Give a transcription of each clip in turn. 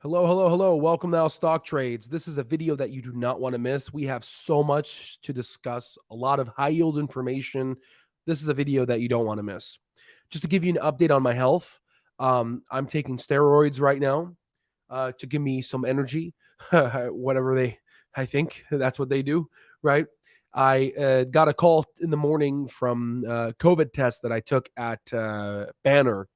Hello, hello, hello. Welcome to Now Stock Trades. This is a video that you do not want to miss. We have so much to discuss, a lot of high yield information. This is a video that you don't want to miss. Just to give you an update on my health, I'm taking steroids right now to give me some energy, whatever I think that's what they do, right? I got a call in the morning from COVID test that I took at Banner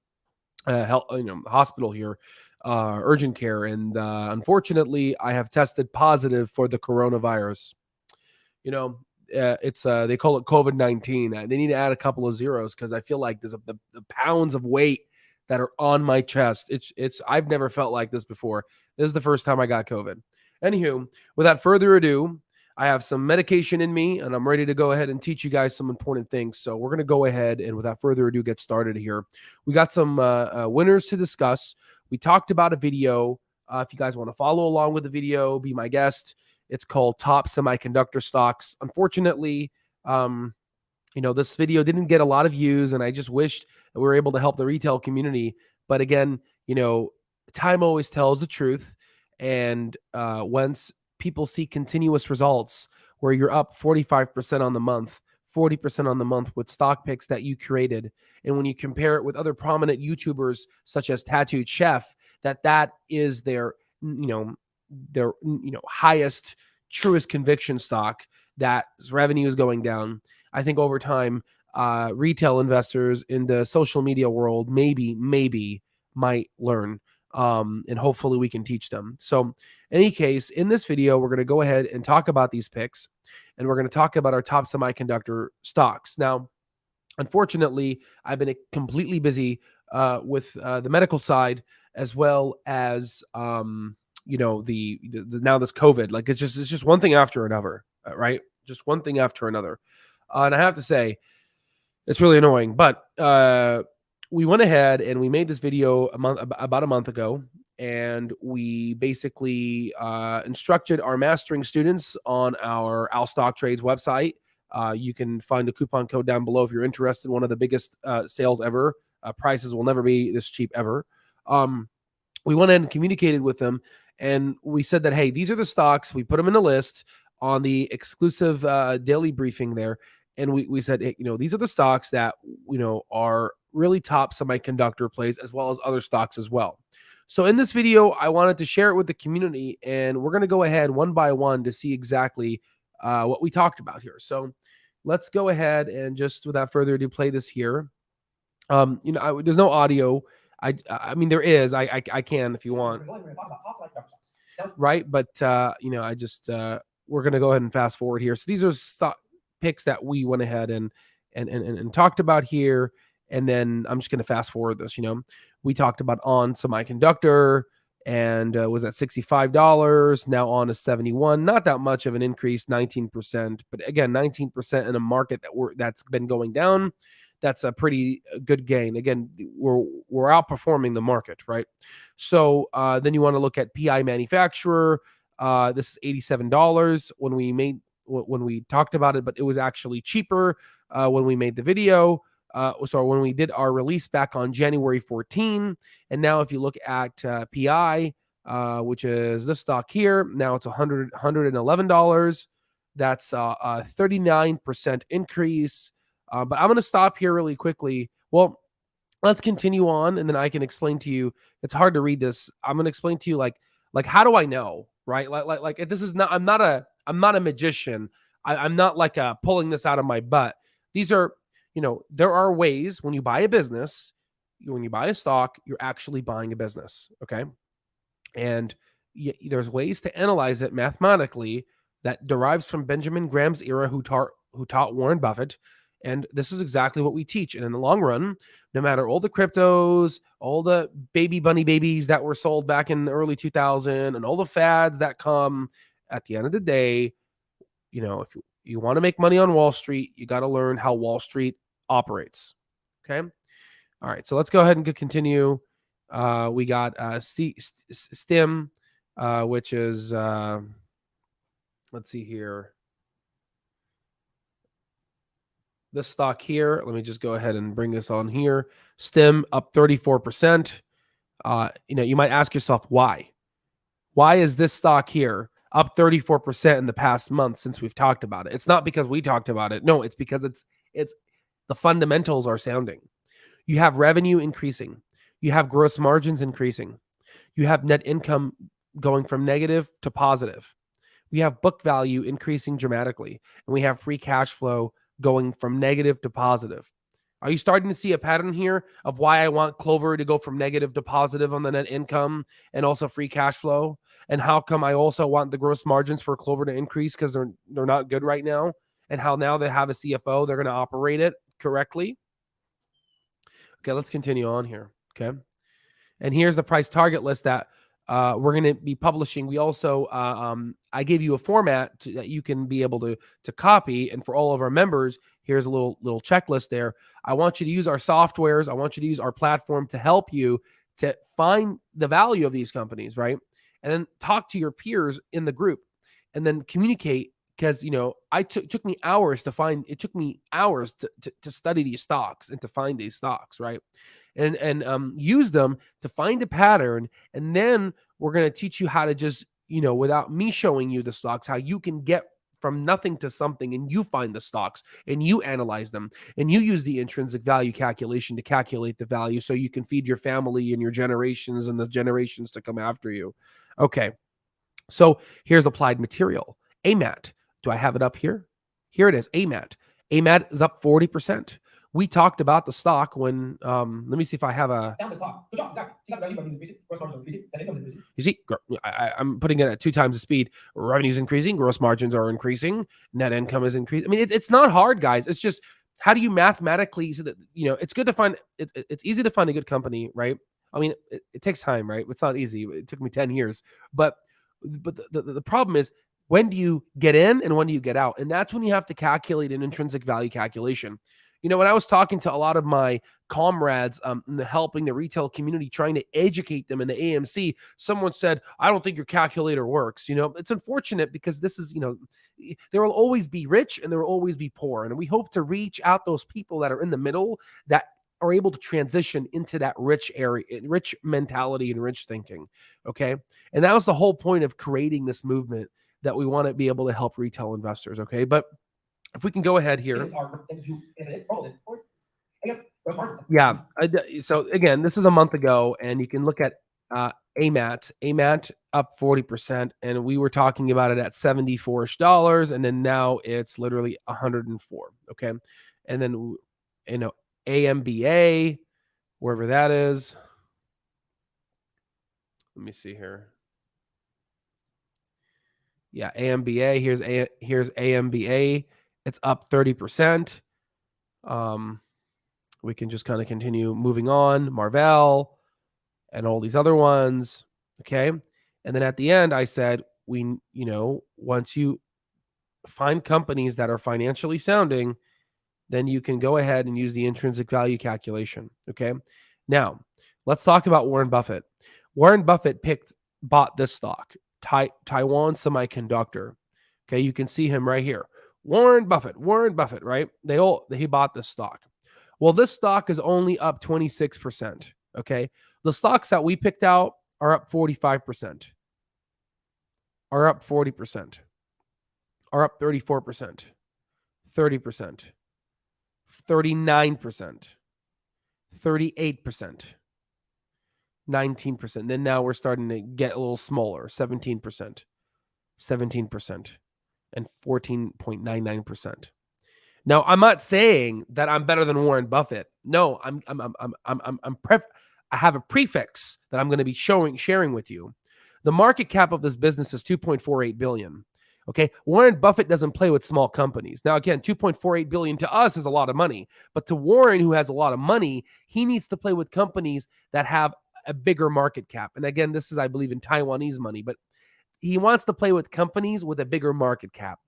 health, hospital here, urgent care, and unfortunately, I have tested positive for the coronavirus. You know, it's they call it COVID-19. They need to add a couple of zeros because I feel like there's the pounds of weight that are on my chest. It's I've never felt like this before. This is the first time I got COVID. Anywho, without further ado, I have some medication in me and I'm ready to go ahead and teach you guys some important things. So we're going to go ahead and without further ado, get started here. We got some winners to discuss. We talked about a video. If you guys want to follow along with the video, be my guest. It's called Top Semiconductor Stocks. Unfortunately, this video didn't get a lot of views, and I just wished that we were able to help the retail community. But again, time always tells the truth. And once people see continuous results where you're up 45% on the month, 40% on the month with stock picks that you created, and when you compare it with other prominent YouTubers such as Tattooed Chef, that is their highest, truest conviction stock that revenue is going down. I think over time, retail investors in the social media world maybe might learn, and hopefully we can teach them. So in any case, in this video, we're going to go ahead and talk about these picks, and we're going to talk about our top semiconductor stocks. Now, unfortunately, I've been completely busy with the medical side as well as the now this COVID. Like it's just one thing after another, right? Just one thing after another. And I have to say, it's really annoying. But we went ahead and we made this video about a month ago, and we basically instructed our mastering students on our Al Stock Trades website. You can find a coupon code down below if you're interested. One of the biggest sales ever. Prices will never be this cheap ever. We went in and communicated with them, and we said that, hey, these are the stocks. We put them in a list on the exclusive daily briefing there. And we said, hey, these are the stocks that, are really top semiconductor plays as well as other stocks as well. So in this video, I wanted to share it with the community, and we're going to go ahead one by one to see exactly what we talked about here. So let's go ahead and just without further ado, play this here. There's no audio. I mean, there is. I can if you want. Right, but I just we're gonna go ahead and fast forward here. So these are stock picks that we went ahead and talked about here, and then I'm just gonna fast forward this. We talked about On Semiconductor and was at $65. Now On is 71. Not that much of an increase, 19%. But again, 19% in a market that's been going down. That's a pretty good gain. Again, we're outperforming the market, right? So then you want to look at PI Manufacturer. This is $87 when we talked about it, but it was actually cheaper when we made the video. So when we did our release back on January 14, and now if you look at PI, which is this stock here, now it's $111. That's a 39% increase. But I'm going to stop here really quickly. Well, let's continue on, and then I can explain to you. It's hard to read this. I'm going to explain to you like how do I know, right? Like this is not. I'm not a magician. I'm not like pulling this out of my butt. These are, there are ways when you buy a business, when you buy a stock, you're actually buying a business, okay? And there's ways to analyze it mathematically that derives from Benjamin Graham's era, who taught Warren Buffett. And this is exactly what we teach. And in the long run, no matter all the cryptos, all the baby bunny babies that were sold back in the early 2000, and all the fads that come, at the end of the day, if you want to make money on Wall Street, you got to learn how Wall Street operates. Okay. All right. So let's go ahead and continue. We got STIM, which is, let's see here. This stock here, let me just go ahead and bring this on here. STIM up 34%. You might ask yourself why. Why is this stock here up 34% in the past month since we've talked about it? It's not because we talked about it. No, it's because it's the fundamentals are sounding. You have revenue increasing. You have gross margins increasing. You have net income going from negative to positive. We have book value increasing dramatically, and we have free cash flow going from negative to positive. Are you starting to see a pattern here of why I want Clover to go from negative to positive on the net income and also free cash flow? And how come I also want the gross margins for Clover to increase because they're not good right now? And how now they have a CFO, they're going to operate it correctly. Okay, let's continue on here. Okay. And here's the price target list that we're going to be publishing. We also, I gave you a format that you can be able to copy. And for all of our members, here's a little checklist there. I want you to use our softwares. I want you to use our platform to help you to find the value of these companies, right? And then talk to your peers in the group and then communicate. Because, it took me hours to find, it took me hours to study these stocks and to find these stocks, right? And use them to find a pattern. And then we're going to teach you how to just, without me showing you the stocks, how you can get from nothing to something, and you find the stocks and you analyze them and you use the intrinsic value calculation to calculate the value so you can feed your family and your generations and the generations to come after you. Okay. So here's applied material. AMAT. Do I have it up here? Here it is. AMAT. AMAT is up 40%. We talked about the stock when, let me see if I have a. Down the stock. Good job, Zach. You see, I'm putting it at 2 times the speed. Revenue's increasing, gross margins are increasing, net income is increasing. I mean, it's not hard, guys. It's just, how do you mathematically, so that, it's good to find, it's easy to find a good company, right? I mean, it takes time, right? It's not easy. It took me 10 years. But the problem is, when do you get in and when do you get out? And that's when you have to calculate an intrinsic value calculation. When I was talking to a lot of my comrades in helping the retail community, trying to educate them in the AMC, someone said, I don't think your calculator works. It's unfortunate because this is, there will always be rich and there will always be poor. And we hope to reach out those people that are in the middle that are able to transition into that rich area, rich mentality and rich thinking. Okay. And that was the whole point of creating this movement, that we want to be able to help retail investors. Okay. But if we can go ahead here. Yeah. So again, this is a month ago, and you can look at AMAT up 40%. And we were talking about it at $74, and then now it's literally 104. Okay. And then, AMBA, wherever that is. Let me see here. Yeah, AMBA. Here's AMBA. It's up 30%. We can just kind of continue moving on. Marvell and all these other ones. Okay. And then at the end, I said, once you find companies that are financially sounding, then you can go ahead and use the intrinsic value calculation. Okay. Now, let's talk about Warren Buffett. Warren Buffett bought this stock, Taiwan Semiconductor. Okay. You can see him right here. Warren Buffett, right? He bought this stock. Well, this stock is only up 26%. Okay. The stocks that we picked out are up 45%, are up 40%, are up 34%, 30%, 39%, 38%, 19%. Then now we're starting to get a little smaller, 17%, 17%. And 14.99%. Now, I'm not saying that I'm better than Warren Buffett. No, I have a prefix that I'm going to be sharing with you. The market cap of this business is $2.48 billion. Okay, Warren Buffett doesn't play with small companies. Now, again, $2.48 billion to us is a lot of money, but to Warren, who has a lot of money, he needs to play with companies that have a bigger market cap. And again, this is, I believe, in Taiwanese money, but he wants to play with companies with a bigger market cap.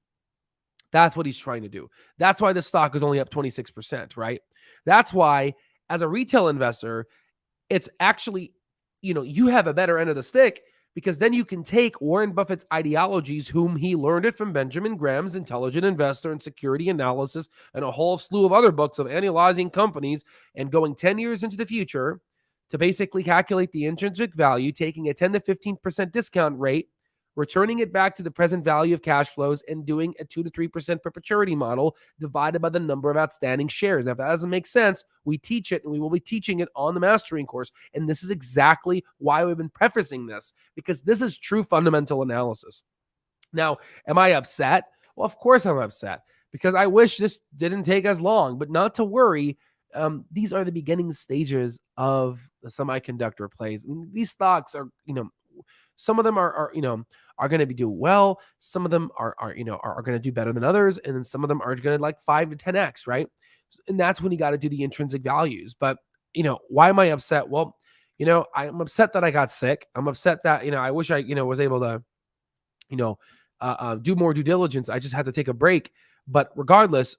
That's what he's trying to do. That's why the stock is only up 26%, right? That's why, as a retail investor, it's actually, you have a better end of the stick, because then you can take Warren Buffett's ideologies, whom he learned it from Benjamin Graham's Intelligent Investor and Security Analysis, and a whole slew of other books of analyzing companies and going 10 years into the future, to basically calculate the intrinsic value, taking a 10 to 15% discount rate, returning it back to the present value of cash flows, and doing a 2 to 3% perpetuity model divided by the number of outstanding shares. Now, if that doesn't make sense, we teach it, and we will be teaching it on the mastering course. And this is exactly why we've been prefacing this, because this is true fundamental analysis. Now, am I upset? Well, of course I'm upset, because I wish this didn't take as long, but not to worry. These are the beginning stages of the semiconductor plays. I mean, these stocks are, some of them are going to be doing well. Some of them are going to do better than others. And then some of them are going to like 5 to 10x, right? And that's when you got to do the intrinsic values. But, why am I upset? Well, I'm upset that I got sick. I'm upset that, I wish I, was able to, do more due diligence. I just had to take a break. But regardless,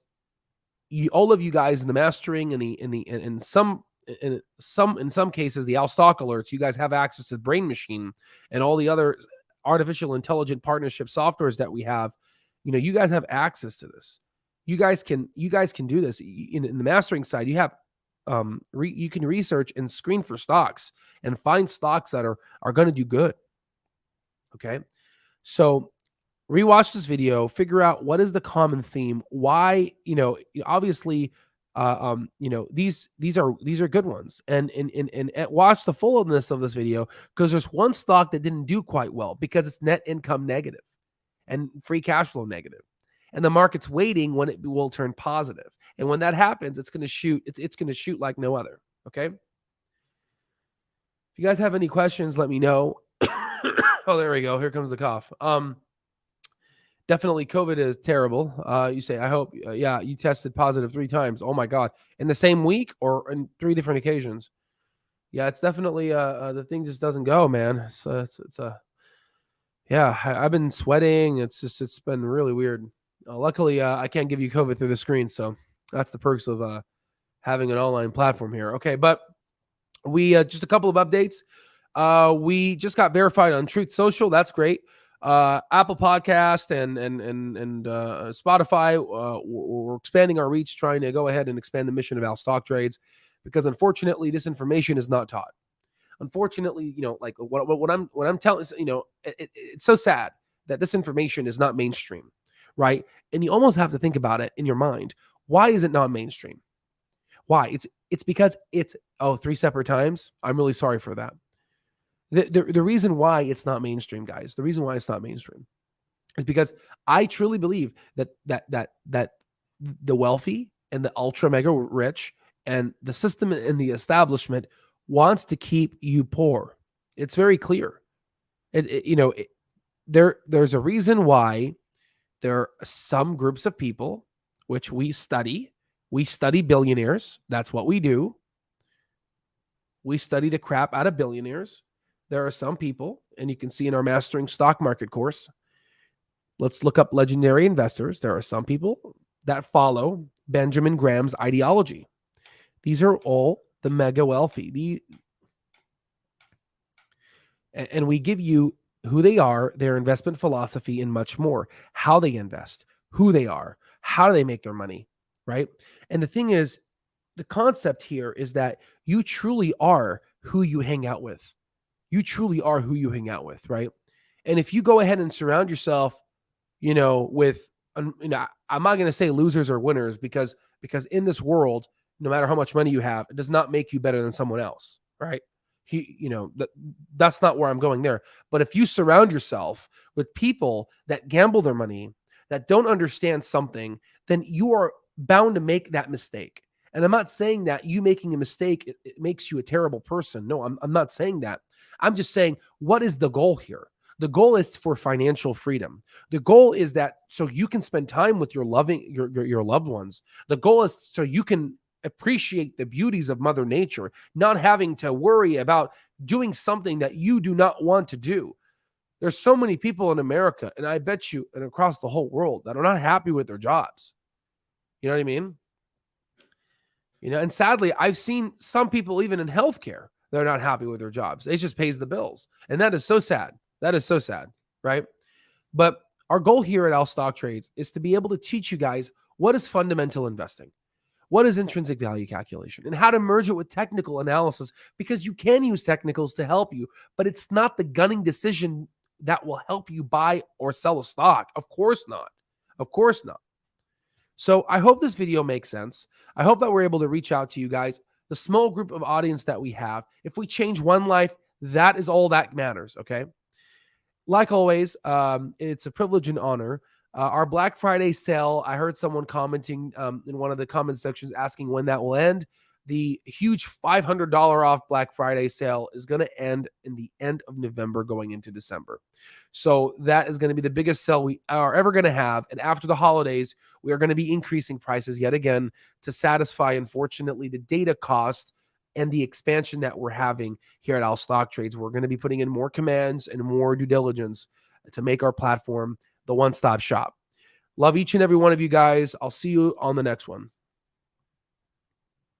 all of you guys in the mastering and in some cases, the Al Stock alerts, you guys have access to the Brain Machine and all the other artificial intelligent partnership softwares that we have. You guys have access to this. You guys can do this in the mastering side. You have you can research and screen for stocks and find stocks that are going to do good. Okay, so rewatch this video, figure out what is the common theme, why, obviously, these are good ones, and watch the fullness of this video, because there's one stock that didn't do quite well because it's net income negative and free cash flow negative, and the market's waiting when it will turn positive. And when that happens, it's going to shoot. It's going to shoot like no other. Okay. If you guys have any questions, let me know. Oh, there we go. Here comes the cough. Definitely COVID is terrible. You say, I hope, yeah, you tested positive 3 times. Oh my God. In the same week or in 3 different occasions? Yeah, it's definitely, the thing just doesn't go, man. So yeah, I've been sweating. It's been really weird. Luckily, I can't give you COVID through the screen. So that's the perks of having an online platform here. Okay. But we, just a couple of updates. We just got verified on Truth Social. That's great. Apple Podcast and Spotify. We're expanding our reach, trying to go ahead and expand the mission of Al Stock Trades, because unfortunately, this information is not taught. Unfortunately, like what I'm telling, it's so sad that this information is not mainstream, right? And you almost have to think about it in your mind. Why is it not mainstream? Why? It's because it's 3 separate times. I'm really sorry for that. The reason why it's not mainstream, guys, the reason why it's not mainstream is because I truly believe that the wealthy and the ultra mega rich and the system and the establishment wants to keep you poor. It's very clear. There's a reason why there are some groups of people, which we study. We study billionaires. That's what we do. We study the crap out of billionaires. There are some people, and you can see in our Mastering Stock Market course, let's look up legendary investors. There are some people that follow Benjamin Graham's ideology. These are all the mega wealthy. And we give you who they are, their investment philosophy, and much more. How they invest, who they are, how do they make their money, right? And the thing is, the concept here is that you truly are who you hang out with. You truly are who you hang out with, right? And if you go ahead and surround yourself, with, I'm not going to say losers or winners, because in this world, no matter how much money you have, it does not make you better than someone else, right? That's not where I'm going there. But if you surround yourself with people that gamble their money, that don't understand something, then you are bound to make that mistake. And I'm not saying that you making a mistake, it makes you a terrible person. No, I'm not saying that. I'm just saying, what is the goal here? The goal is for financial freedom. The goal is that so you can spend time with your loved ones. The goal is so you can appreciate the beauties of Mother Nature, not having to worry about doing something that you do not want to do. There's so many people in America, and I bet you, and across the whole world, that are not happy with their jobs. You know what I mean? And sadly, I've seen some people even in healthcare, they're not happy with their jobs. It just pays the bills. And that is so sad. That is so sad, right? But our goal here at Al Stock Trades is to be able to teach you guys what is fundamental investing. What is intrinsic value calculation and how to merge it with technical analysis, because you can use technicals to help you, but it's not the gunning decision that will help you buy or sell a stock. Of course not. Of course not. So I hope this video makes sense. I hope that we're able to reach out to you guys, the small group of audience that we have. If we change one life, that is all that matters, okay? Like always, it's a privilege and honor. Our Black Friday sale, I heard someone commenting in one of the comment sections asking when that will end. The huge $500 off Black Friday sale is going to end in the end of November going into December. So that is going to be the biggest sale we are ever going to have. And after the holidays, we are going to be increasing prices yet again to satisfy, unfortunately, the data cost and the expansion that we're having here at Al Stock Trades. We're going to be putting in more commands and more due diligence to make our platform the one-stop shop. Love each and every one of you guys. I'll see you on the next one.